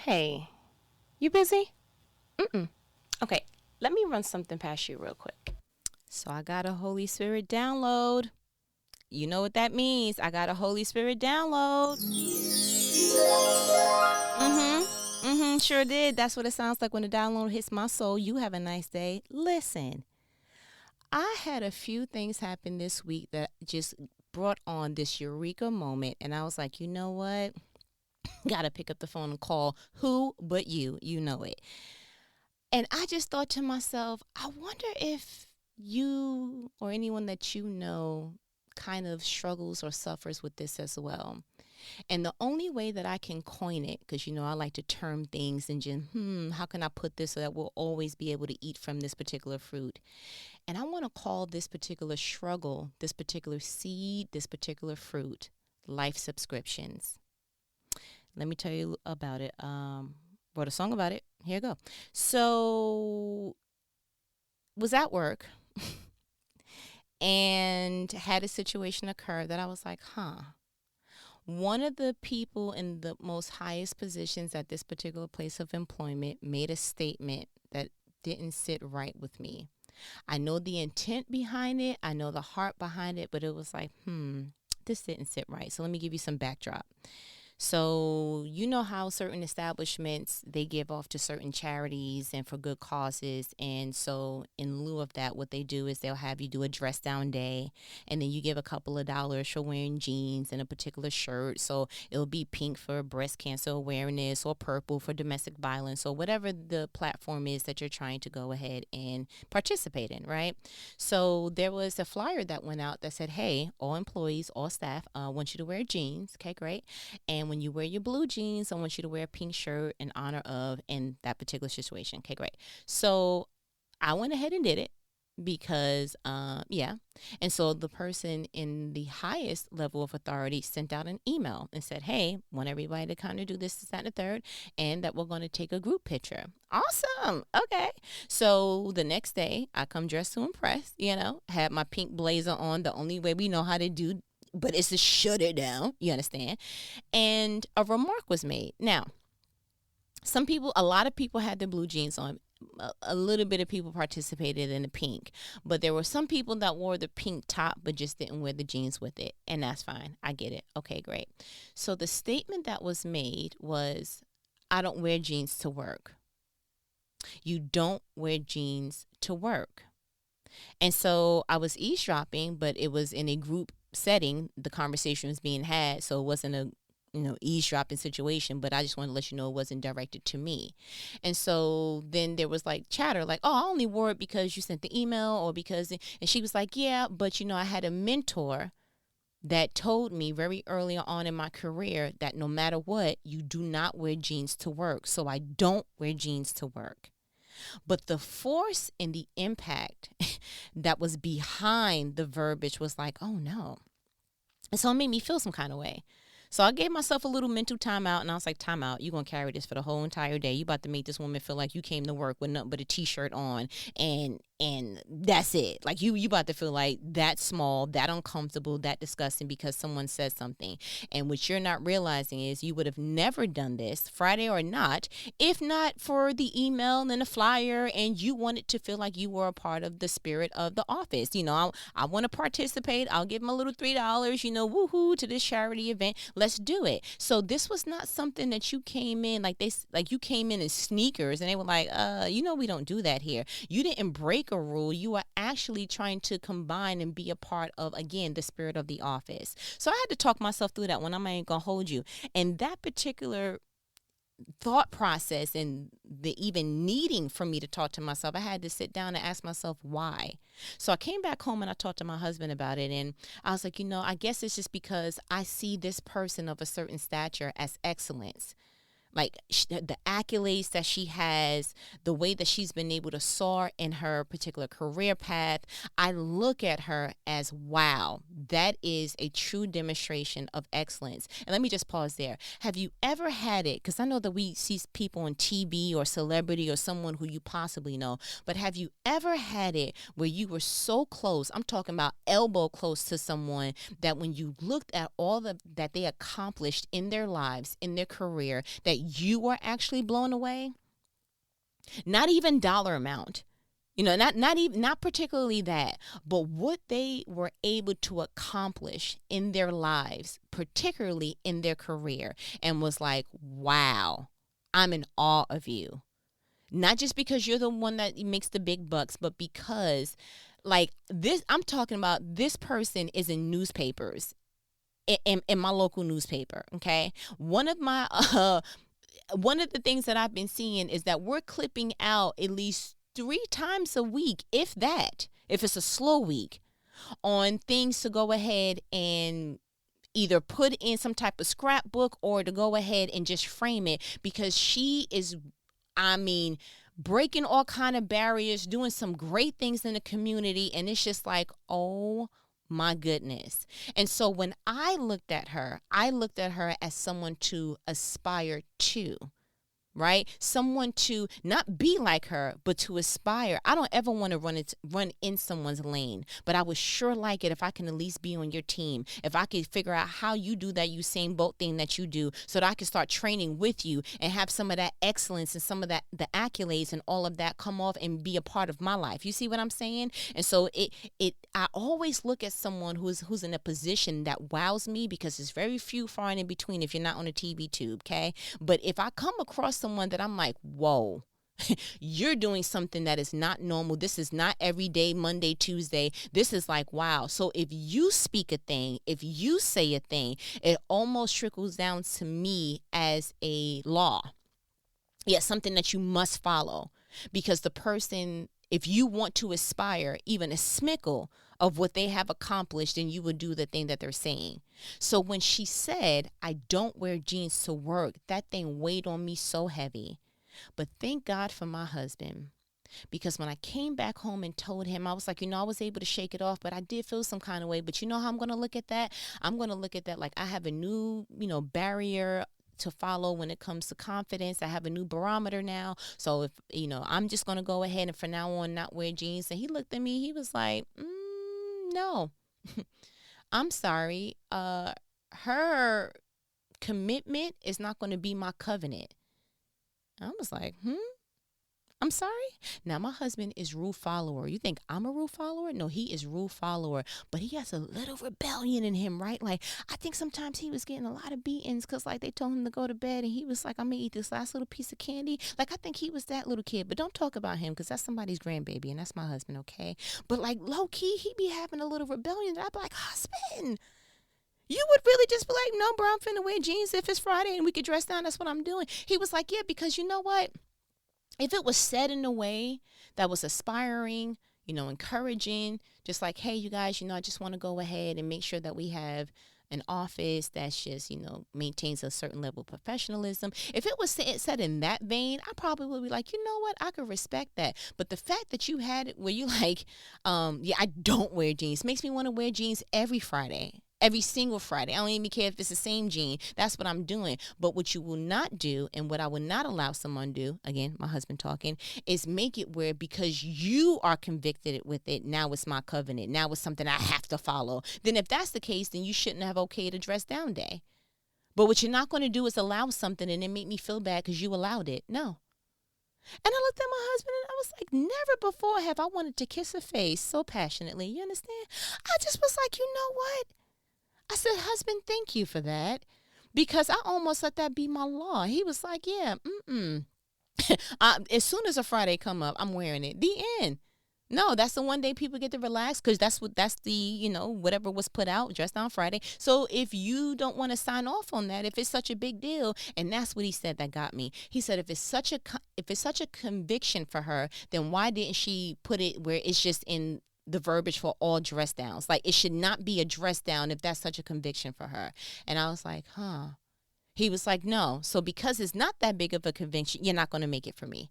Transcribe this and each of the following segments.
Hey, you busy? Mm-mm. Okay, let me run something past you real quick. So I got a Holy Spirit download. You know what that means. I got a Holy Spirit download. Sure did. That's what it sounds like when the download hits my soul. You have a nice day. Listen, I had a few things happen this week that just brought on this eureka moment. And I was like, you know what? Gotta pick up the phone and call who but you. You know it. And I just thought to myself, I wonder if you or anyone that you know kind of struggles or suffers with this as well. And the only way that I can coin it, because I like to term things and just, how can I put this so that we'll always be able to eat from this particular fruit? And I want to call this particular struggle, this particular seed, this particular fruit, life subscriptions. Let me tell you about it. Wrote a song about it. Here you go. So was at work and had a situation occur that I was like, One of the people in the most highest positions at this particular place of employment made a statement that didn't sit right with me. I know the intent behind it, I know the heart behind it, but it was like, this didn't sit right. So let me give you some backdrop. So you know how certain establishments, they give off to certain charities and for good causes. And so in lieu of that, what they do is they'll have you do a dress down day, and then you give a couple of dollars for wearing jeans and a particular shirt. So it'll be pink for breast cancer awareness or purple for domestic violence or whatever the platform is that you're trying to go ahead and participate in, right? So there was a flyer that went out that said, hey, all employees, all staff, want you to wear jeans. Okay, great. And when you wear your blue jeans, I want you to wear a pink shirt in honor of in that particular situation. Okay, great. So I went ahead and did it because, yeah. And so the person in the highest level of authority sent out an email and said, hey, want everybody to kind of do this, that, and the third, and that we're going to take a group picture. Awesome. Okay. So the next day, I come dressed to impress, had my pink blazer on, the only way we know how to do, but it's to shut it down. You understand? And a remark was made. Now, a lot of people had their blue jeans on. A little bit of people participated in the pink, but there were some people that wore the pink top but just didn't wear the jeans with it, and that's fine. I get it. Okay, great. So the statement that was made was, I don't wear jeans to work. You don't wear jeans to work. And so I was eavesdropping, but it was in a group setting. The conversation was being had, so it wasn't a eavesdropping situation, but I just want to let you know it wasn't directed to me. And so then there was like chatter, like, oh, I only wore it because you sent the email or because, and she was like, yeah, but I had a mentor that told me very early on in my career that no matter what, you do not wear jeans to work. So I don't wear jeans to work. But the force and the impact that was behind the verbiage was like, oh no. And so it made me feel some kind of way. So I gave myself a little mental timeout, and I was like, timeout, you're going to carry this for the whole entire day. You about to make this woman feel like you came to work with nothing but a T-shirt on, and that's it. Like you about to feel like that small, that uncomfortable, that disgusting because someone said something. And what you're not realizing is you would have never done this, Friday or not, if not for the email and the flyer, and you wanted to feel like you were a part of the spirit of the office. I want to participate. I'll give them a little $3, woohoo, to this charity event. Let's do it. So this was not something that you came in like you came in sneakers and they were like, we don't do that here. You didn't break a rule. You are actually trying to combine and be a part of, again, the spirit of the office. So I had to talk myself through that one. I'm not even gonna hold you. And that particular thought process and the even needing for me to talk to myself, I had to sit down and ask myself why. So I came back home and I talked to my husband about it, and I was like, I guess it's just because I see this person of a certain stature as excellence. Like the accolades that she has, the way that she's been able to soar in her particular career path, I look at her as, wow, that is a true demonstration of excellence. And let me just pause there. Have you ever had it? Because I know that we see people on TV or celebrity or someone who you possibly know, but have you ever had it where you were so close, I'm talking about elbow close to someone, that when you looked at all that they accomplished in their lives, in their career, that you are actually blown away? Not even dollar amount. Not particularly that, but what they were able to accomplish in their lives, particularly in their career, and was like, wow, I'm in awe of you. Not just because you're the one that makes the big bucks, but because like this, I'm talking about this person is in newspapers, in my local newspaper. Okay. One of the things that I've been seeing is that we're clipping out at least 3 times a week, if that, if it's a slow week, on things to go ahead and either put in some type of scrapbook or to go ahead and just frame it, because she is, I mean, breaking all kind of barriers, doing some great things in the community. And it's just like, oh my goodness. And so when I looked at her as someone to aspire to. Right? Someone to not be like her, but to aspire. I don't ever want to run in someone's lane, but I would sure like it if I can at least be on your team. If I could figure out how you do that Usain Bolt thing that you do, so that I can start training with you and have some of that excellence and some of that, the accolades and all of that come off and be a part of my life. You see what I'm saying? And so I always look at someone who's in a position that wows me, because there's very few far and in between if you're not on a TV tube, okay? But if I come across someone that I'm like, whoa, you're doing something that is not normal. This is not every day, Monday, Tuesday. This is like, wow. So if you speak a thing, if you say a thing, it almost trickles down to me as a law. Yeah, something that you must follow, because the person, if you want to aspire even a smickle of what they have accomplished, then you would do the thing that they're saying. So when she said, I don't wear jeans to work, that thing weighed on me so heavy. But thank God for my husband, because when I came back home and told him, I was like, I was able to shake it off, but I did feel some kind of way. But you know how I'm going to look at that? I'm going to look at that like I have a new, barrier to follow when it comes to confidence. I have a new barometer now. So if, I'm just going to go ahead and from now on not wear jeans. And he looked at me, he was like, no, I'm sorry. Her commitment is not going to be my covenant. I was like, I'm sorry. Now, my husband is rule follower. You think I'm a rule follower? No, he is rule follower, but he has a little rebellion in him, right? Like, I think sometimes he was getting a lot of beatings because, like, they told him to go to bed and he was like, I'm going to eat this last little piece of candy. Like, I think he was that little kid, but don't talk about him because that's somebody's grandbaby and that's my husband, okay? But, like, low-key, he be having a little rebellion. And I'd be like, husband, you would really just be like, no, bro, I'm finna wear jeans if it's Friday and we could dress down. That's what I'm doing. He was like, yeah, because you know what? If it was said in a way that was aspiring, encouraging, just like, hey, you guys, I just want to go ahead and make sure that we have an office that's just, maintains a certain level of professionalism. If it was said in that vein, I probably would be like, you know what? I could respect that. But the fact that you had it where you like, I don't wear jeans makes me want to wear jeans every Friday. Every single Friday. I don't even care if it's the same jean. That's what I'm doing. But what you will not do, and what I would not allow someone to do, again, my husband talking, is make it where because you are convicted with it, now it's my covenant. Now it's something I have to follow. Then if that's the case, then you shouldn't have okayed a dress down day. But what you're not going to do is allow something and then make me feel bad because you allowed it. No. And I looked at my husband and I was like, never before have I wanted to kiss her face so passionately. You understand? I just was like, you know what? I said, husband, thank you for that, because I almost let that be my law. He was like, yeah, as soon as a Friday come up, I'm wearing it. The end. No, that's the one day people get to relax, because that's the, whatever was put out, dress down Friday. So if you don't want to sign off on that, if it's such a big deal, and that's what he said that got me. He said, if it's such a conviction for her, then why didn't she put it where it's just in the verbiage for all dress downs? Like, it should not be a dress down if that's such a conviction for her. And I was like, He was like, no. So because it's not that big of a conviction, you're not going to make it for me.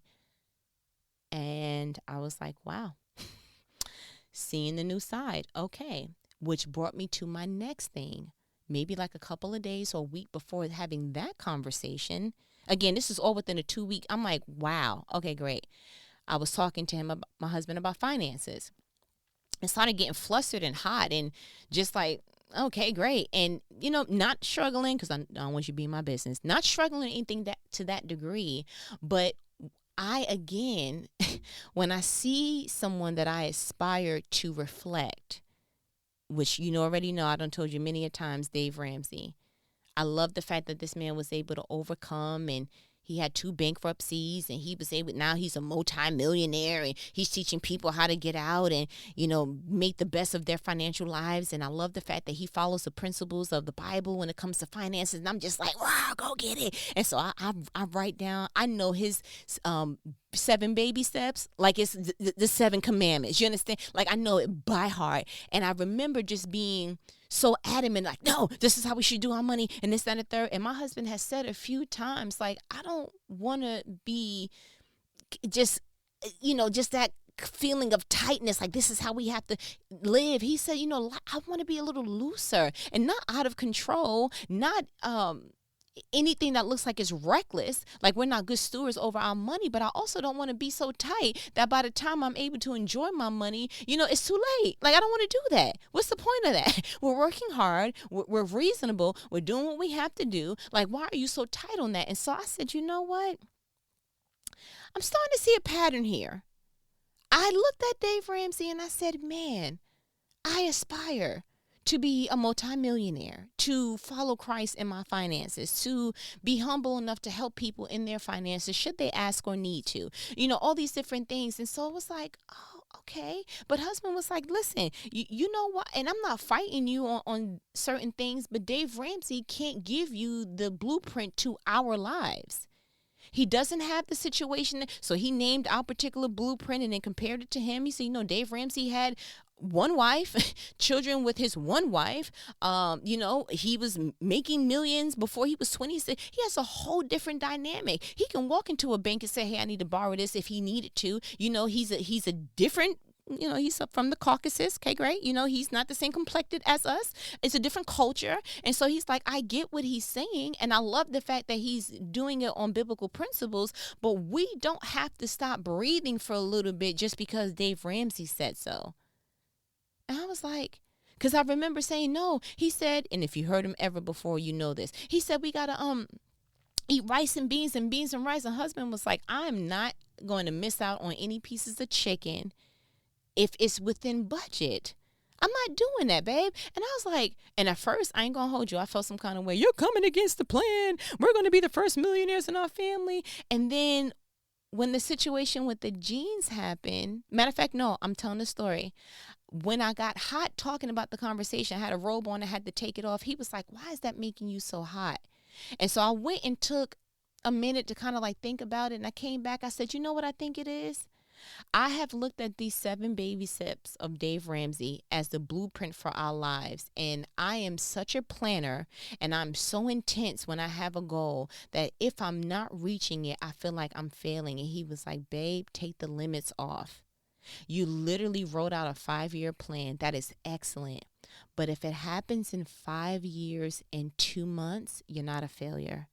And I was like, wow. Seeing the new side. Okay. Which brought me to my next thing. Maybe like a couple of days or a week before having that conversation. Again, this is all within a 2 week. I'm like, wow. Okay, great. I was talking to him, my husband, about finances. And started getting flustered and hot and just like, Okay, great. And, not struggling, because I don't want you to be in my business, not struggling anything that to that degree. But I, again, when I see someone that I aspire to reflect, which already know, I done told you many a times, Dave Ramsey. I love the fact that this man was able to overcome, and he had 2 bankruptcies, and he was able, now he's a multi-millionaire, and he's teaching people how to get out and, make the best of their financial lives. And I love the fact that he follows the principles of the Bible when it comes to finances. And I'm just like, wow, go get it. And so I write down, I know his 7 baby steps, like it's the 7 commandments. You understand? Like, I know it by heart. And I remember just being so adamant, like, no, this is how we should do our money, and this, that, and the third. And my husband has said a few times, like, I don't want to be just, just that feeling of tightness, like this is how we have to live. He said, I want to be a little looser and not out of control, not anything that looks like it's reckless, like we're not good stewards over our money. But I also don't want to be so tight that by the time I'm able to enjoy my money, it's too late. Like, I don't want to do that. What's the point of that? We're working hard. We're reasonable. We're doing what we have to do. Like, why are you so tight on that? And so I said, you know what? I'm starting to see a pattern here. I looked at Dave Ramsey and I said, man, I aspire to be a multimillionaire, to follow Christ in my finances, to be humble enough to help people in their finances should they ask or need to, all these different things. And so it was like, oh, okay. But husband was like, listen, you know what? And I'm not fighting you on certain things, but Dave Ramsey can't give you the blueprint to our lives. He doesn't have the situation. So he named our particular blueprint and then compared it to him. He said, Dave Ramsey had one wife, children with his one wife. He was making millions before he was 26. He has a whole different dynamic. He can walk into a bank and say, hey, I need to borrow this if he needed to. He's a different, he's from the Caucasus. Okay, great. He's not the same complected as us. It's a different culture. And so he's like, I get what he's saying. And I love the fact that he's doing it on biblical principles, but we don't have to stop breathing for a little bit just because Dave Ramsey said so. And I was like, because I remember saying no. He said, and if you heard him ever before, you know this. He said, we got to eat rice and beans and rice. And husband was like, I'm not going to miss out on any pieces of chicken if it's within budget. I'm not doing that, babe. And I was like, and at first, I ain't going to hold you. I felt some kind of way. You're coming against the plan. We're going to be the first millionaires in our family. And then when the situation with the jeans happened, matter of fact, no, I'm telling the story. When I got hot talking about the conversation, I had a robe on, I had to take it off. He was like, why is that making you so hot? And so I went and took a minute to kind of like think about it. And I came back. I said, you know what I think it is? I have looked at these 7 baby steps of Dave Ramsey as the blueprint for our lives. And I am such a planner, and I'm so intense when I have a goal that if I'm not reaching it, I feel like I'm failing. And he was like, babe, take the limits off. You literally wrote out a 5-year plan. That is excellent. But if it happens in 5 years and 2 months, you're not a failure.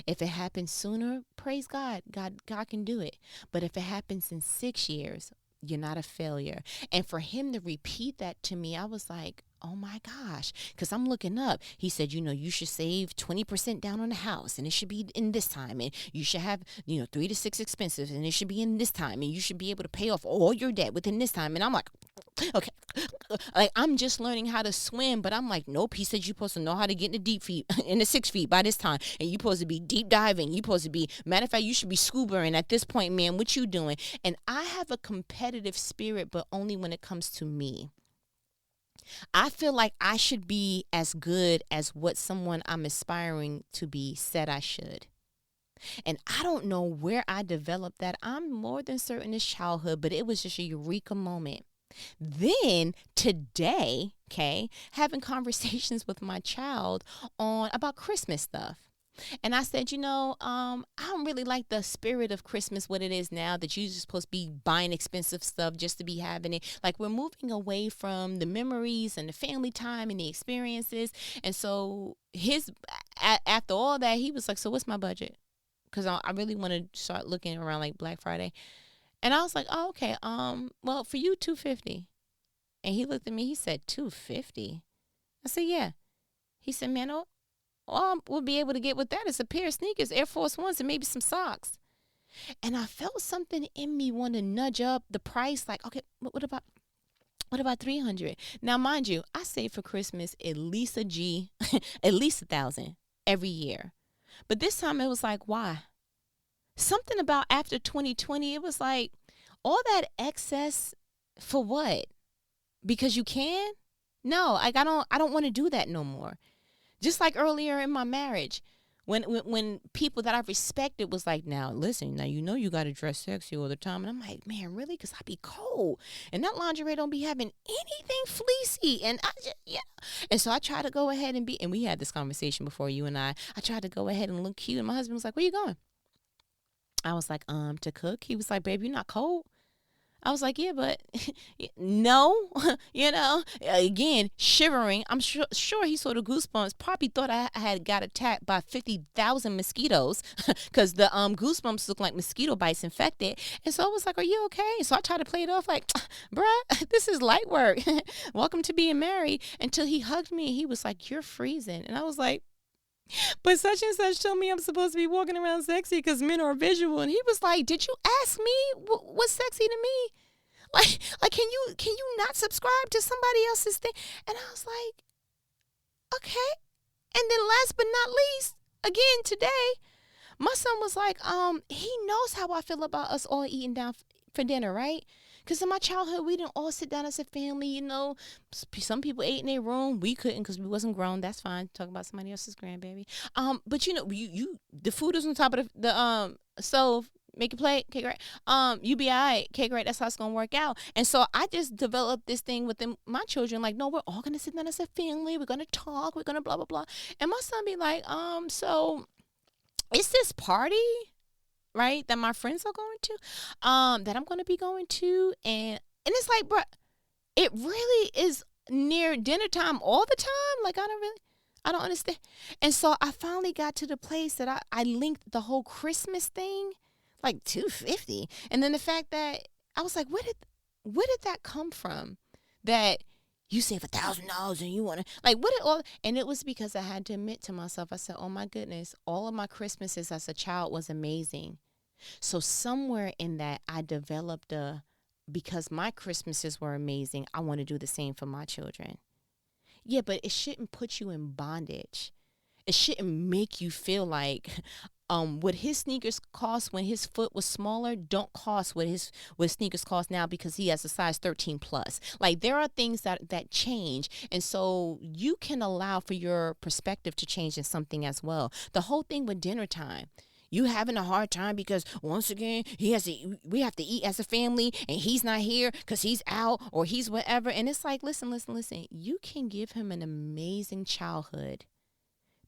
If it happens sooner, praise God. God can do it. But if it happens in 6 years, you're not a failure. And for him to repeat that to me, I was like, oh my gosh, because I'm looking up. He said, you should save 20% down on the house, and it should be in this time. And you should have, 3 to 6 expenses, and it should be in this time. And you should be able to pay off all your debt within this time. And I'm like, okay, like I'm just learning how to swim, but I'm like, nope. He said you're supposed to know how to get in the deep feet, in the 6 feet by this time, and you're supposed to be deep diving. You're supposed to be, matter of fact, you should be scubaing at this point, man. What you doing? And I have a competitive spirit, but only when it comes to me. I feel like I should be as good as what someone I'm aspiring to be said I should. And I don't know where I developed that. I'm more than certain it's childhood, but it was just a eureka moment. Then today, okay, having conversations with my child about Christmas stuff. And I said, I don't really like the spirit of Christmas, what it is now, that you're just supposed to be buying expensive stuff just to be having it. Like, we're moving away from the memories and the family time and the experiences. And so after all that, he was like, so what's my budget? Because I really want to start looking around like Black Friday. And I was like, oh, okay. Well, for you, $250. And he looked at me, he said, $250. I said, yeah. He said, man, all we'll be able to get with that is a pair of sneakers, Air Force Ones, and maybe some socks. And I felt something in me want to nudge up the price. Like, okay, what about 300? Now, mind you, I save for Christmas at least a G, at least 1,000 every year. But this time it was like, why? Something about after 2020, it was like all that excess for what? Because you can? No, like I don't want to do that no more. Just like earlier in my marriage, when people that I respected was like, now listen, now you know you got to dress sexy all the time, and I'm like, man, really? Because I be cold, and that lingerie don't be having anything fleecy, and I just and so I try to go ahead and be, and we had this conversation before you and I tried to go ahead and look cute, and my husband was like, where you going? I was like, to cook. He was like, babe, you're not cold. I was like, yeah, but no, again, shivering. I'm sure he saw the goosebumps. Probably thought I had got attacked by 50,000 mosquitoes because the goosebumps look like mosquito bites infected. And so I was like, are you okay? So I tried to play it off like, bruh, this is light work. Welcome to being married. Until he hugged me. He was like, you're freezing. And I was like, but such and such told me I'm supposed to be walking around sexy because men are visual. And he was like, did you ask me what's sexy to me? Like, can you not subscribe to somebody else's thing? And I was like, okay. And then last but not least, again today, my son was like, he knows how I feel about us all eating down for dinner, right? Because in my childhood, we didn't all sit down as a family, Some people ate in their room. We couldn't because we wasn't grown. That's fine. Talk about somebody else's grandbaby. But you the food is on top of the stove. Make a plate, okay, great. You be all right, okay, great. That's how it's gonna work out. And so I just developed this thing with my children. Like, no, we're all gonna sit down as a family. We're gonna talk. We're gonna blah blah blah. And my son be like, so it's this party, right, that my friends are going to, that I'm gonna be going to, and it's like, bruh, it really is near dinner time all the time. Like, I don't understand. And so I finally got to the place that I linked the whole Christmas thing, like $250, and then the fact that I was like, where did that come from? That you save $1,000 and you want to, like, what did all? And it was because I had to admit to myself. I said, oh my goodness, all of my Christmases as a child was amazing. So somewhere in that, I developed because my Christmases were amazing, I want to do the same for my children. Yeah, but it shouldn't put you in bondage. It shouldn't make you feel like what his sneakers cost when his foot was smaller don't cost what sneakers cost now because he has a size 13 plus. Like, there are things that change, and so you can allow for your perspective to change in something as well. The whole thing with dinner time. You having a hard time because once again we have to eat as a family and he's not here because he's out or he's whatever. And it's like, listen. You can give him an amazing childhood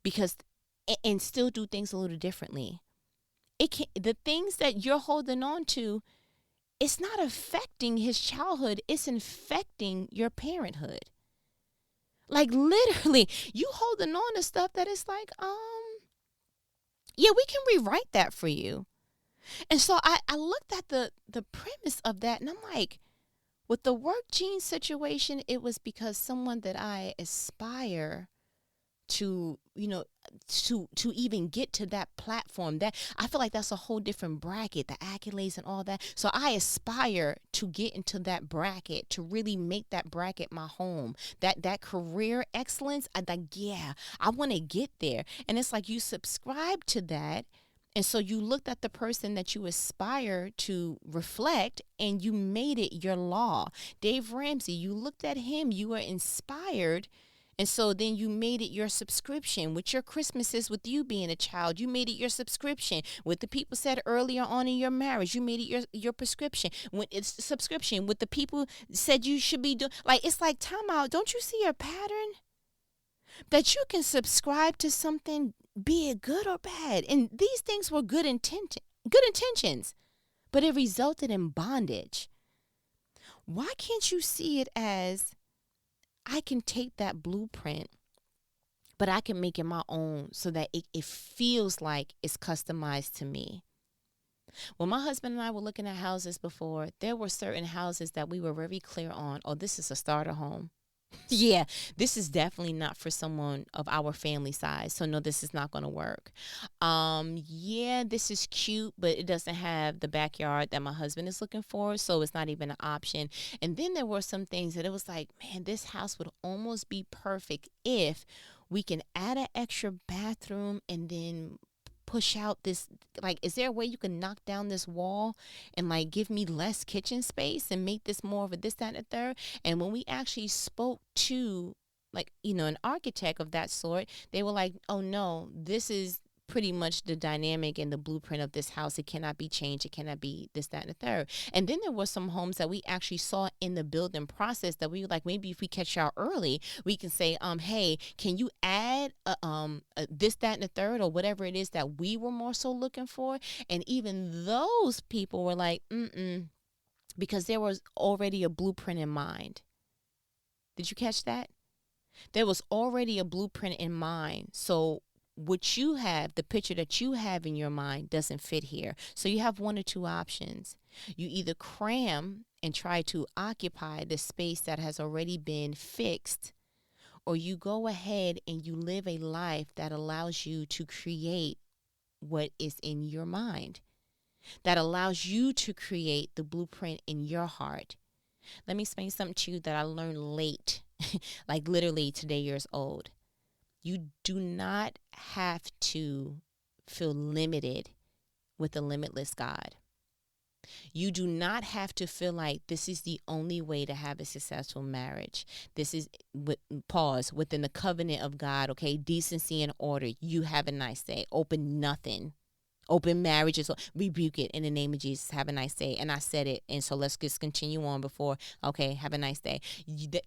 because and still do things a little differently. The things that you're holding on to, it's not affecting his childhood. It's infecting your parenthood. Like, literally, you holding on to stuff that is like, yeah, we can rewrite that for you. And so I looked at the premise of that, and I'm like, with the work gene situation, it was because someone that I aspire to, to even get to that platform, that I feel like that's a whole different bracket, the accolades and all that. So I aspire to get into that bracket, to really make that bracket my home, that career excellence. I want to get there. And it's like you subscribe to that. And so you looked at the person that you aspire to reflect and you made it your law. Dave Ramsey, you looked at him, you were inspired. And so then you made it your subscription with your Christmases, with you being a child. You made it your subscription with the people said earlier on in your marriage. You made it your prescription. When it's subscription with the people said you should be doing. Like, it's like, time out. Don't you see a pattern? That you can subscribe to something, be it good or bad. And these things were good intentions, but it resulted in bondage. Why can't you see it as, I can take that blueprint, but I can make it my own so that it feels like it's customized to me. When my husband and I were looking at houses before, there were certain houses that we were very clear on, oh, this is a starter home. Yeah, this is definitely not for someone of our family size. So no, this is not going to work. Yeah, this is cute, but it doesn't have the backyard that my husband is looking for, so it's not even an option. And then there were some things that it was like, man, this house would almost be perfect if we can add an extra bathroom and then push out this, like, is there a way you can knock down this wall and like give me less kitchen space and make this more of a this, that, and the third? And when we actually spoke to, like, an architect of that sort, they were like, oh no, this is pretty much the dynamic and the blueprint of this house. It cannot be changed. It cannot be this, that, and the third. And then there were some homes that we actually saw in the building process that we were like, maybe if we catch y'all early, we can say, hey, can you add this, that, and the third, or whatever it is that we were more so looking for. And even those people were like, because there was already a blueprint in mind. Did you catch that? There was already a blueprint in mind. So what you have, the picture that you have in your mind doesn't fit here. So you have one or two options. You either cram and try to occupy the space that has already been fixed, or you go ahead and you live a life that allows you to create what is in your mind, that allows you to create the blueprint in your heart. Let me explain something to you that I learned late, like literally today years old. You do not have to feel limited with a limitless God. You do not have to feel like this is the only way to have a successful marriage. This is, within the covenant of God, okay, decency and order. You have a nice day. Open nothing. Open marriages, rebuke it in the name of Jesus. Have a nice day. And I said it. And so let's just continue on before, okay, have a nice day.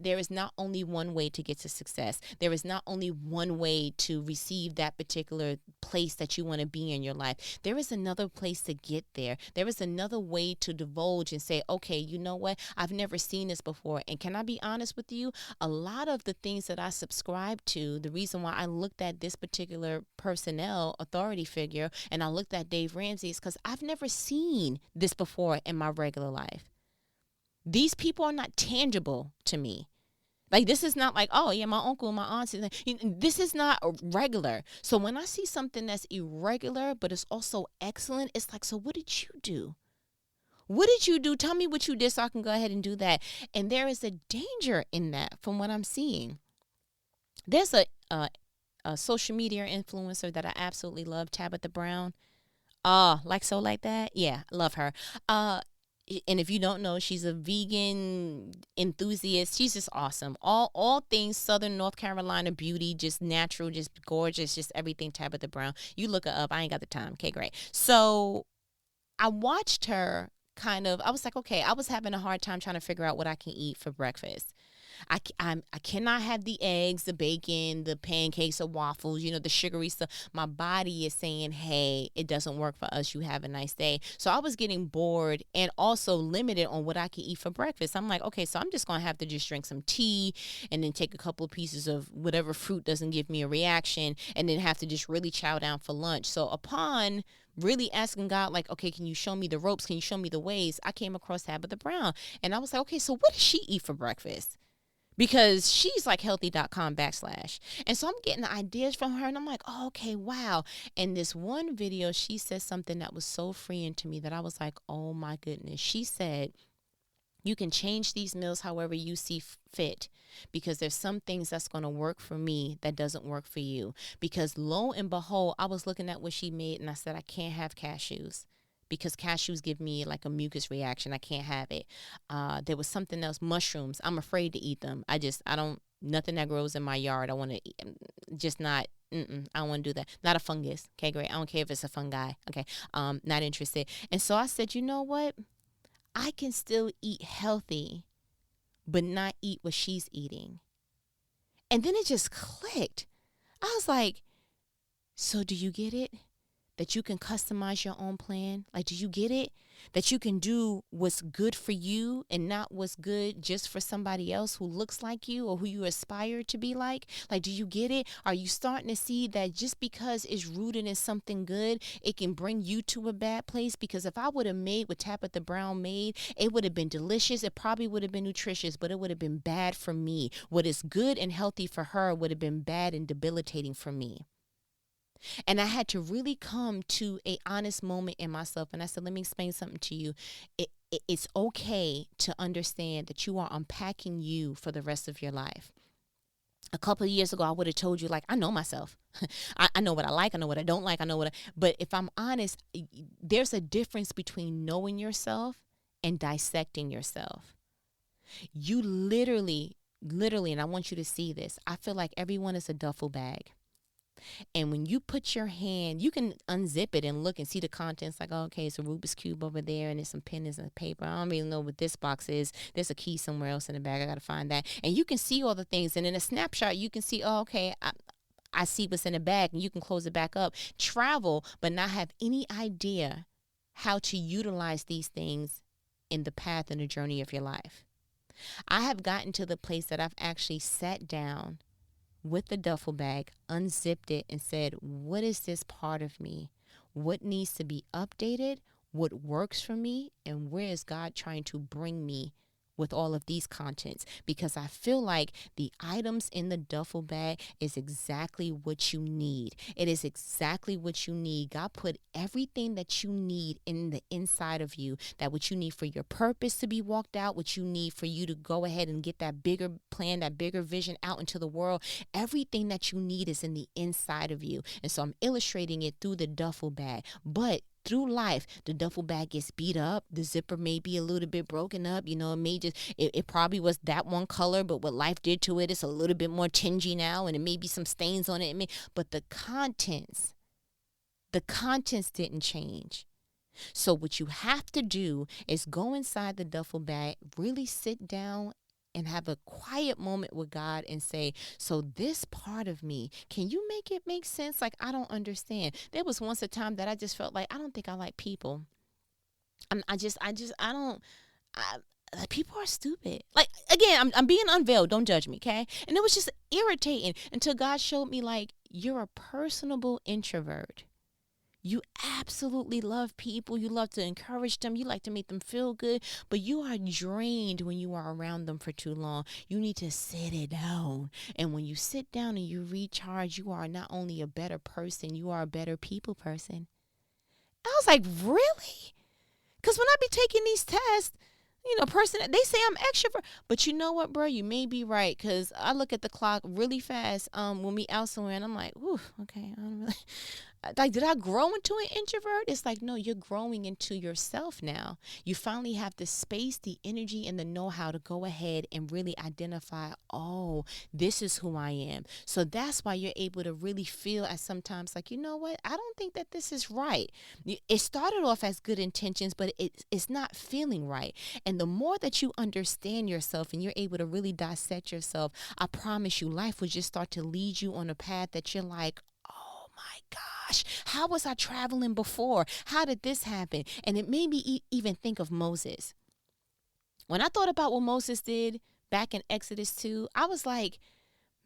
There is not only one way to get to success. There is not only one way to receive that particular place that you want to be in your life. There is another place to get there. There is another way to divulge and say, okay, you know what? I've never seen this before. And can I be honest with you? A lot of the things that I subscribe to, the reason why I looked at this particular personnel authority figure and I looked at Dave Ramsey is because I've never seen this before in my regular life. These people are not tangible to me. Like, this is not like, oh, yeah, my uncle, my aunt. This is not regular. So when I see something that's irregular, but it's also excellent, it's like, so what did you do? What did you do? Tell me what you did so I can go ahead and do that. And there is a danger in that from what I'm seeing. There's a social media influencer that I absolutely love, Tabitha Brown. Like that? Yeah, love her. And if you don't know, she's a vegan enthusiast. She's just awesome. All things Southern North Carolina beauty, just natural, just gorgeous, just everything Tabitha Brown. You look her up. I ain't got the time. Okay, great. So I watched her I was like, okay, I was having a hard time trying to figure out what I can eat for breakfast. I cannot have the eggs, the bacon, the pancakes or waffles, the sugary stuff. My body is saying, hey, it doesn't work for us. You have a nice day. So I was getting bored and also limited on what I could eat for breakfast. I'm like, okay, so I'm just going to have to just drink some tea and then take a couple of pieces of whatever fruit doesn't give me a reaction and then have to just really chow down for lunch. So upon really asking God, like, okay, can you show me the ropes? Can you show me the ways? I came across Tabitha Brown and I was like, okay, so what does she eat for breakfast? Because she's like healthy.com /. And so I'm getting ideas from her and I'm like, oh, okay, wow. And this one video, she said something that was so freeing to me that I was like, oh my goodness. She said, you can change these meals however you see fit because there's some things that's going to work for me that doesn't work for you. Because lo and behold, I was looking at what she made and I said, I can't have cashews because cashews give me like a mucus reaction. I can't have it. There was something else, mushrooms. I'm afraid to eat them. I don't, nothing that grows in my yard. I want to eat, just not, I don't want to do that. Not a fungus. Okay, great. I don't care if it's a fungi. Okay, not interested. And so I said, you know what? I can still eat healthy, but not eat what she's eating. And then it just clicked. I was like, so do you get it? That you can customize your own plan? Like, do you get it? That you can do what's good for you and not what's good just for somebody else who looks like you or who you aspire to be like? Like, do you get it? Are you starting to see that just because it's rooted in something good, it can bring you to a bad place? Because if I would have made what Tabitha Brown made, it would have been delicious. It probably would have been nutritious, but it would have been bad for me. What is good and healthy for her would have been bad and debilitating for me. And I had to really come to a honest moment in myself. And I said, let me explain something to you. It's okay to understand that you are unpacking you for the rest of your life. A couple of years ago, I would have told you, like, I know myself. I know what I like. I know what I don't like. I know but if I'm honest, there's a difference between knowing yourself and dissecting yourself. You literally, and I want you to see this. I feel like everyone is a duffel bag. And when you put your hand, you can unzip it and look and see the contents. Like, oh, okay, it's a Rubik's Cube over there, and there's some pens and paper. I don't really know what this box is. There's a key somewhere else in the bag. I got to find that. And you can see all the things. And in a snapshot, you can see, oh, okay, I see what's in the bag, and you can close it back up. Travel, but not have any idea how to utilize these things in the path and the journey of your life. I have gotten to the place that I've actually sat down with the duffel bag, unzipped it, and said, what is this part of me? What needs to be updated? What works for me? And where is God trying to bring me with all of these contents? Because I feel like the items in the duffel bag is exactly what you need. It is exactly what you need. God put everything that you need in the inside of you, that what you need for your purpose to be walked out, what you need for you to go ahead and get that bigger plan, that bigger vision out into the world. Everything that you need is in the inside of you. And so I'm illustrating it through the duffel bag. But through life, the duffel bag gets beat up. The zipper may be a little bit broken up. You know, it probably was that one color, but what life did to it, it's a little bit more tingy now, and it may be some stains on it. But the contents didn't change. So what you have to do is go inside the duffel bag, really sit down and have a quiet moment with God and say, so this part of me, can you make it make sense? Like, I don't understand. There was once a time that I just felt like, I don't think I like people. People are stupid. Like, again, I'm being unveiled. Don't judge me, okay? And it was just irritating until God showed me, like, you're a personable introvert. You absolutely love people. You love to encourage them. You like to make them feel good, but you are drained when you are around them for too long. You need to sit it down. And when you sit down and you recharge, you are not only a better person, you are a better people person. I was like, really? Because when I be taking these tests, they say I'm extrovert, but you know what, bro? You may be right, because I look at the clock really fast when we out somewhere, and I'm like, ooh, okay, I don't really. Like, did I grow into an introvert? It's like, no, you're growing into yourself now. You finally have the space, the energy, and the know-how to go ahead and really identify, oh, this is who I am. So that's why you're able to really feel as sometimes like, you know what? I don't think that this is right. It started off as good intentions, but it's not feeling right. And the more that you understand yourself and you're able to really dissect yourself, I promise you, life will just start to lead you on a path that you're like, oh my gosh, how was I traveling before? How did this happen? And it made me even think of Moses. When I thought about what Moses did back in Exodus 2, I was like,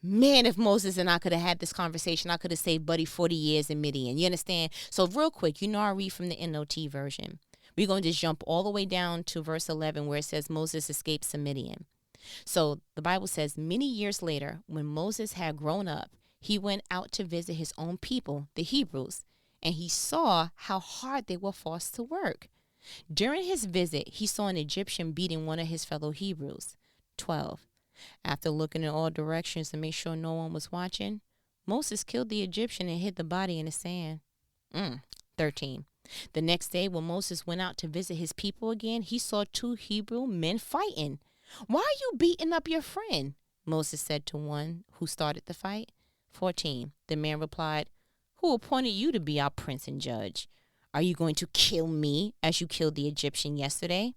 man, if Moses and I could have had this conversation, I could have saved Buddy 40 years in Midian. You understand? So real quick, I read from the NOT version. We're going to just jump all the way down to verse 11 where it says Moses escapes Midian. So the Bible says, many years later, when Moses had grown up, he went out to visit his own people, the Hebrews, and he saw how hard they were forced to work. During his visit, he saw an Egyptian beating one of his fellow Hebrews. 12. After looking in all directions to make sure no one was watching, Moses killed the Egyptian and hid the body in the sand. 13. The next day, when Moses went out to visit his people again, he saw 2 Hebrew men fighting. Why are you beating up your friend? Moses said to one who started the fight. 14. The man replied, who appointed you to be our prince and judge? Are you going to kill me as you killed the Egyptian yesterday?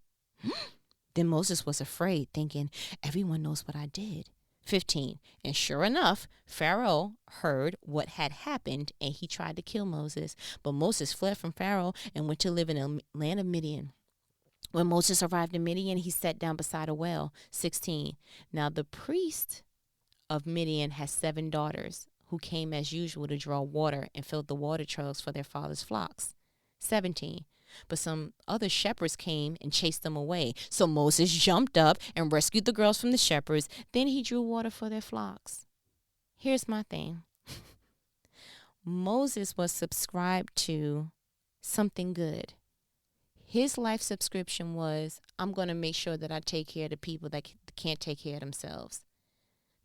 Then Moses was afraid, thinking, everyone knows what I did. 15. And sure enough, Pharaoh heard what had happened, and he tried to kill Moses. But Moses fled from Pharaoh and went to live in the land of Midian. When Moses arrived in Midian, he sat down beside a well. 16. Now the priest of Midian had 7 daughters who came as usual to draw water and filled the water troughs for their father's flocks. 17. But some other shepherds came and chased them away. So Moses jumped up and rescued the girls from the shepherds. Then he drew water for their flocks. Here's my thing. Moses was subscribed to something good. His life subscription was, I'm going to make sure that I take care of the people that can't take care of themselves.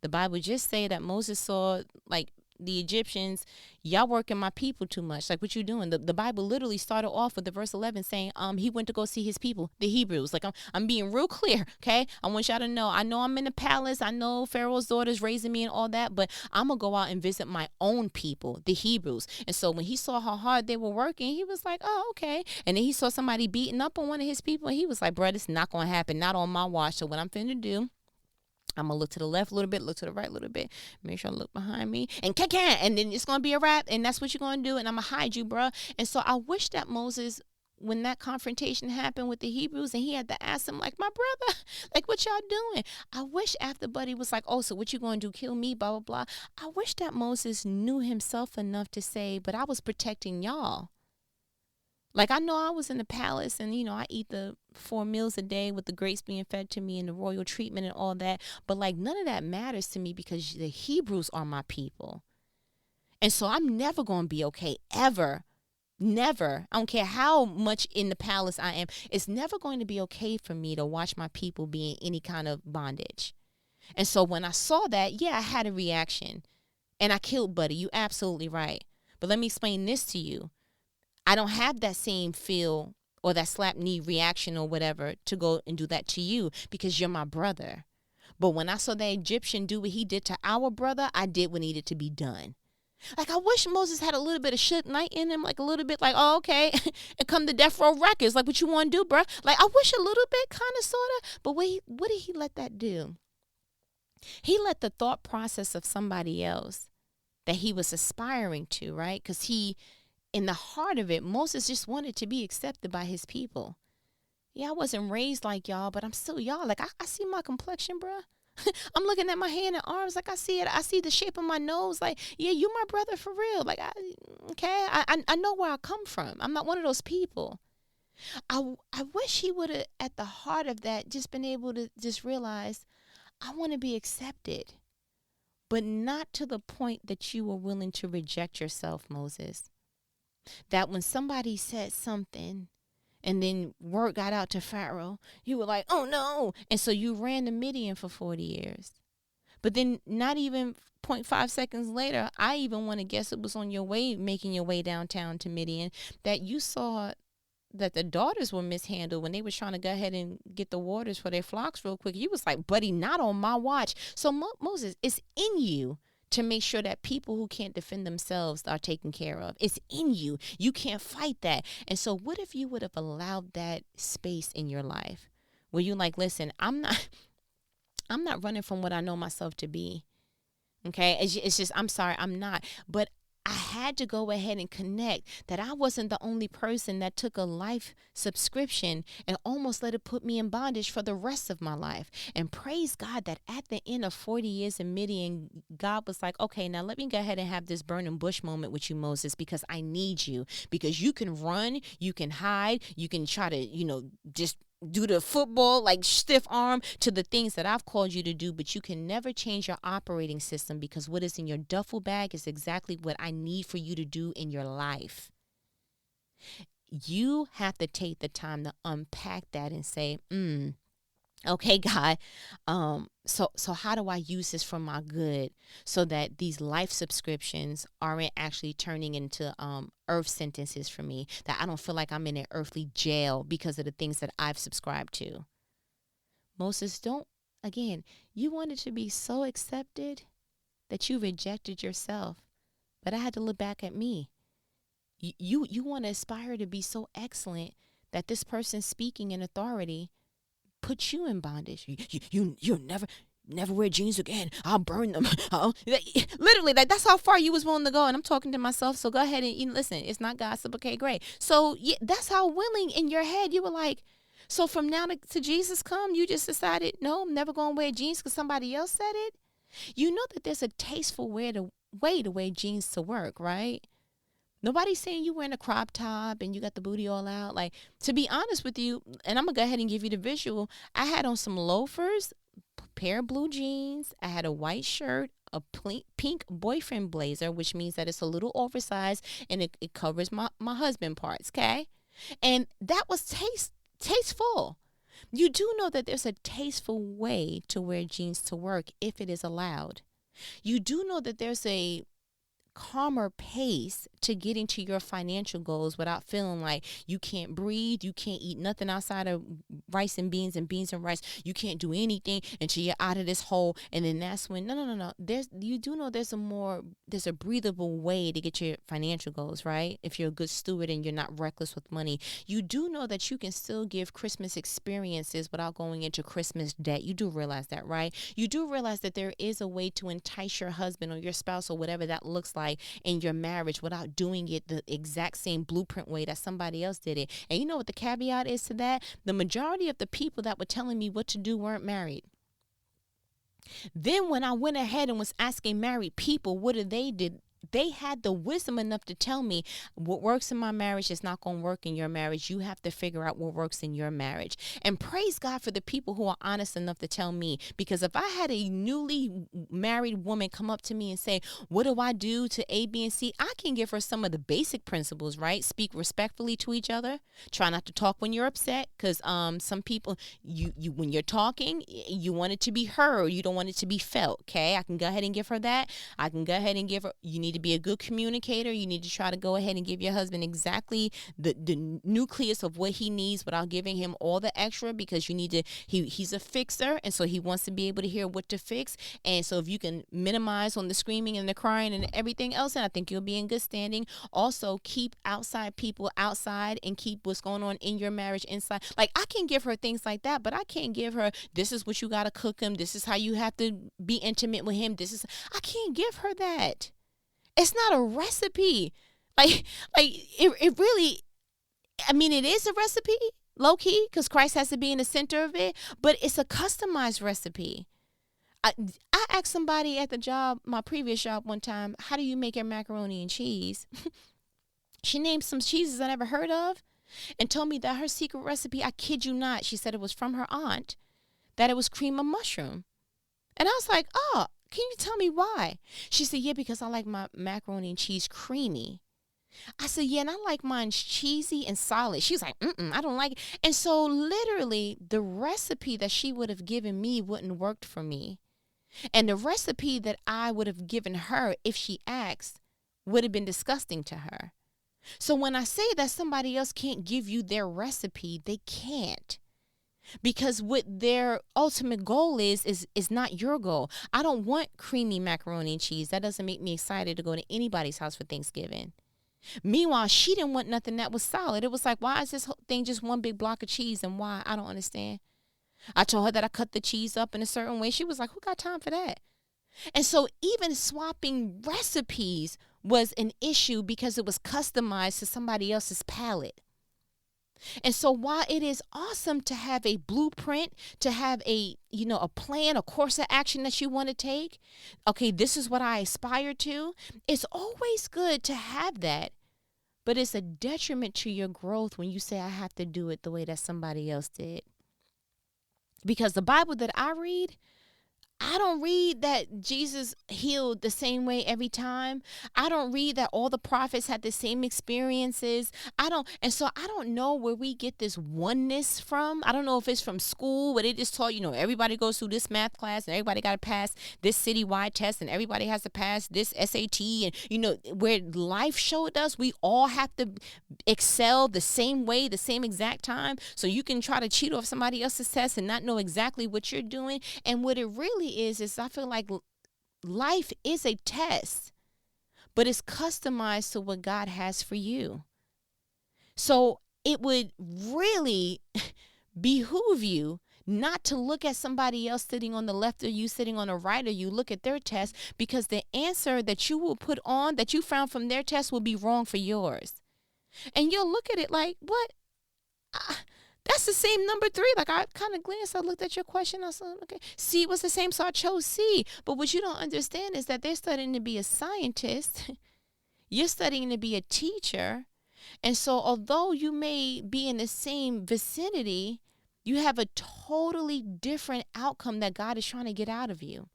The Bible just say that Moses saw, like, the Egyptians, y'all working my people too much. Like, what you doing? The Bible literally started off with the verse 11 saying, he went to go see his people, the Hebrews. Like, I'm being real clear, okay? I want y'all to know I'm in the palace. I know Pharaoh's daughter's raising me and all that, but I'm going to go out and visit my own people, the Hebrews. And so when he saw how hard they were working, he was like, oh, okay. And then he saw somebody beating up on one of his people, and he was like, bro, this is not going to happen, not on my watch. So what I'm finna do, I'm going to look to the left a little bit, look to the right a little bit, make sure I look behind me, and and then it's going to be a wrap, and that's what you're going to do, and I'm going to hide you, bruh. And so I wish that Moses, when that confrontation happened with the Hebrews, and he had to ask them, like, my brother, like, what y'all doing? I wish after Buddy was like, oh, so what you going to do, kill me, blah, blah, blah. I wish that Moses knew himself enough to say, but I was protecting y'all. Like, I know I was in the palace and, I eat the 4 meals a day with the grapes being fed to me and the royal treatment and all that. But, like, none of that matters to me because the Hebrews are my people. And so I'm never going to be okay, ever. Never. I don't care how much in the palace I am. It's never going to be okay for me to watch my people be in any kind of bondage. And so when I saw that, yeah, I had a reaction. And I killed Buddy. You absolutely right. But let me explain this to you. I don't have that same feel or that slap knee reaction or whatever to go and do that to you because you're my brother. But when I saw that Egyptian do what he did to our brother, I did what needed to be done. Like, I wish Moses had a little bit of Suge Knight in him, like a little bit like, oh, okay, and come to Death Row Records, like, what you want to do, bro? Like, I wish a little bit, kind of, sort of. But what did he let that do? He let the thought process of somebody else that he was aspiring to, right? Because in the heart of it, Moses just wanted to be accepted by his people. Yeah, I wasn't raised like y'all, but I'm still y'all. Like, I see my complexion, bruh. I'm looking at my hand and arms, like, I see it. I see the shape of my nose. Like, yeah, you my brother for real. Like, I know where I come from. I'm not one of those people. I wish he would have, at the heart of that, just been able to just realize, I want to be accepted, but not to the point that you were willing to reject yourself, Moses. That when somebody said something and then word got out to Pharaoh, you were like, oh no. And so you ran to Midian for 40 years. But then not even 0.5 seconds later, I even want to guess it was on your way, making your way downtown to Midian, that you saw that the daughters were mishandled when they were trying to go ahead and get the waters for their flocks real quick. You was like, buddy, not on my watch. So Moses, it's in you to make sure that people who can't defend themselves are taken care of. It's in you. You can't fight that. And so what if you would have allowed that space in your life where you like, listen, I'm not running from what I know myself to be. Okay. It's just, I'm sorry, I'm not. But I had to go ahead and connect that I wasn't the only person that took a life subscription and almost let it put me in bondage for the rest of my life. And praise God that at the end of 40 years in Midian, God was like, okay, now let me go ahead and have this burning bush moment with you, Moses, because I need you, because you can run, you can hide, you can try to, just do the football, like stiff arm to the things that I've called you to do, but you can never change your operating system because what is in your duffel bag is exactly what I need for you to do in your life. You have to take the time to unpack that and say, okay, God, so how do I use this for my good so that these life subscriptions aren't actually turning into earth sentences for me, that I don't feel like I'm in an earthly jail because of the things that I've subscribed to. Moses, you wanted to be so accepted that you rejected yourself, but I had to look back at me. You want to aspire to be so excellent that this person speaking in authority put you in bondage. You'll never wear jeans again. I'll burn them. Literally, that's how far you was willing to go. And I'm talking to myself. So go ahead and listen. It's not gossip. Okay, great. So that's how willing in your head you were like. So from now to Jesus come, you just decided, no, I'm never going to wear jeans because somebody else said it. You know that there's a tasteful way to wear jeans to work, right? Nobody's saying you wearing a crop top and you got the booty all out. Like, to be honest with you, and I'm going to go ahead and give you the visual, I had on some loafers, pair of blue jeans. I had a white shirt, a pink boyfriend blazer, which means that it's a little oversized and it covers my husband parts, okay? And that was tasteful. You do know that there's a tasteful way to wear jeans to work if it is allowed. You do know that there's a calmer pace to getting to your financial goals without feeling like you can't breathe, you can't eat nothing outside of rice and beans and rice, you can't do anything until you're out of this hole. And then that's when no, you do know there's a breathable way to get your financial goals, right? If you're a good steward and you're not reckless with money, you do know that you can still give Christmas experiences without going into Christmas debt. You do realize that, right? You do realize that there is a way to entice your husband or your spouse or whatever that looks like in your marriage without doing it the exact same blueprint way that somebody else did it. And you know what the caveat is to that? The majority of the people that were telling me what to do weren't married. Then when I went ahead and was asking married people what they did, they had the wisdom enough to tell me what works in my marriage is not going to work in your marriage. You have to figure out what works in your marriage. And praise God for the people who are honest enough to tell me, because if I had a newly married woman come up to me and say, what do I do to A, B, and C? I can give her some of the basic principles, right? Speak respectfully to each other. Try not to talk when you're upset, because some people, you when you're talking, you want it to be heard. You don't want it to be felt, okay? I can go ahead and give her that. I can go ahead and give her, you need to be a good communicator. You need to try to go ahead and give your husband exactly the nucleus of what he needs without giving him all the extra, because you need to, he's a fixer, and so he wants to be able to hear what to fix. And so if you can minimize on the screaming and the crying and everything else, and I think you'll be in good standing. Also, keep outside people outside and keep what's going on in your marriage inside. Like, I can give her things like that, but I can't give her, this is what you got to cook him, this is how you have to be intimate with him, I can't give her that. It's not a recipe. It really, I mean, it is a recipe, low key, because Christ has to be in the center of it, but it's a customized recipe. I asked somebody at the job, my previous job one time, how do you make your macaroni and cheese? She named some cheeses I never heard of and told me that her secret recipe, I kid you not, she said it was from her aunt, that it was cream of mushroom. And I was like, oh, can you tell me why? She said, yeah, because I like my macaroni and cheese creamy. I said, yeah, and I like mine cheesy and solid. She's like, I don't like it. And so literally the recipe that she would have given me wouldn't work for me. And the recipe that I would have given her if she asked would have been disgusting to her. So when I say that somebody else can't give you their recipe, they can't. Because what their ultimate goal is not your goal. I don't want creamy macaroni and cheese. That doesn't make me excited to go to anybody's house for Thanksgiving. Meanwhile, she didn't want nothing that was solid. It was like, why is this whole thing just one big block of cheese, and why? I don't understand. I told her that I cut the cheese up in a certain way. She was like, who got time for that? And so even swapping recipes was an issue because it was customized to somebody else's palate. And so while it is awesome to have a blueprint, to have a plan, a course of action that you want to take, okay, this is what I aspire to, it's always good to have that. But it's a detriment to your growth when you say I have to do it the way that somebody else did. Because the Bible that I read, I don't read that Jesus healed the same way every time. I don't read that all the prophets had the same experiences. And so I don't know where we get this oneness from. I don't know if it's from school where they just taught, everybody goes through this math class and everybody got to pass this citywide test and everybody has to pass this SAT. And, where life showed us, we all have to excel the same way, the same exact time. So you can try to cheat off somebody else's test and not know exactly what you're doing. And what it really is I feel like life is a test, but it's customized to what God has for you. So it would really behoove you not to look at somebody else sitting on the left or you sitting on the right, or you look at their test, because the answer that you will put on that you found from their test will be wrong for yours. And you'll look at it like, what? That's the same number 3. Like, I kind of glanced, I looked at your question, I said, okay, C was the same, so I chose C. But what you don't understand is that they're studying to be a scientist. You're studying to be a teacher. And so although you may be in the same vicinity, you have a totally different outcome that God is trying to get out of you.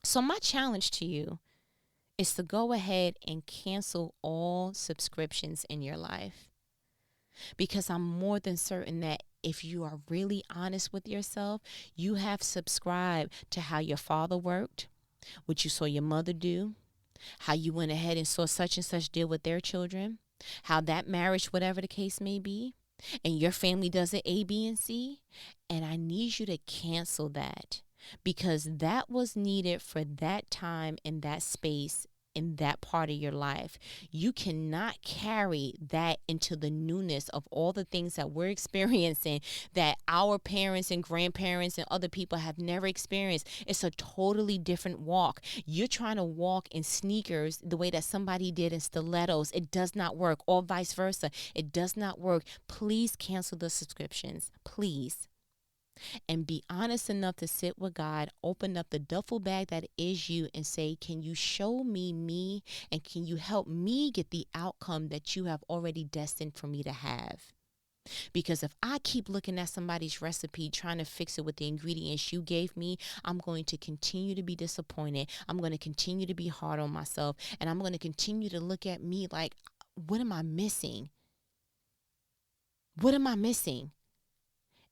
So my challenge to you is to go ahead and cancel all subscriptions in your life. Because I'm more than certain that if you are really honest with yourself, you have subscribed to how your father worked, what you saw your mother do, how you went ahead and saw such and such deal with their children, how that marriage, whatever the case may be, and your family does it A, B, and C. And I need you to cancel that, because that was needed for that time and that space in that part of your life. You cannot carry that into the newness of all the things that we're experiencing that our parents and grandparents and other people have never experienced. It's a totally different walk. You're trying to walk in sneakers the way that somebody did in stilettos. It does not work, or vice versa. It does not work. Please cancel the subscriptions. Please. And be honest enough to sit with God, open up the duffel bag that is you, and say, can you show me, and can you help me get the outcome that you have already destined for me to have? Because if I keep looking at somebody's recipe, trying to fix it with the ingredients you gave me, I'm going to continue to be disappointed. I'm going to continue to be hard on myself, and I'm going to continue to look at me like, what am I missing? What am I missing?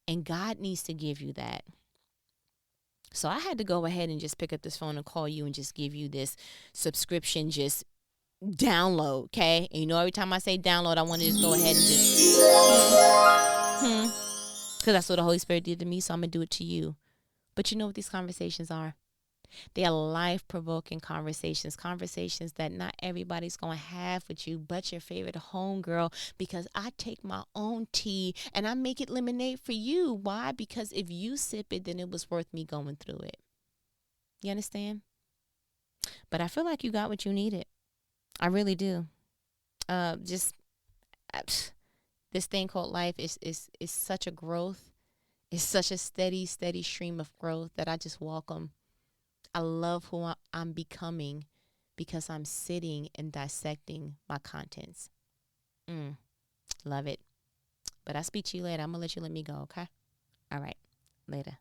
And God needs to give you that. So I had to go ahead and just pick up this phone and call you and just give you this subscription, just download, okay? And you know, every time I say download, I want to just go ahead and just, because that's what the Holy Spirit did to me, so I'm going to do it to you. But you know what these conversations are? They are life-provoking conversations that not everybody's going to have with you but your favorite homegirl, because I take my own tea and I make it lemonade for you. Why? Because if you sip it, then it was worth me going through it. You understand? But I feel like you got what you needed. I really do. This thing called life is such a growth. It's such a steady stream of growth that I just welcome. I love who I'm becoming because I'm sitting and dissecting my contents. Love it. But I'll speak to you later. I'm going to let me go, okay? All right. Later.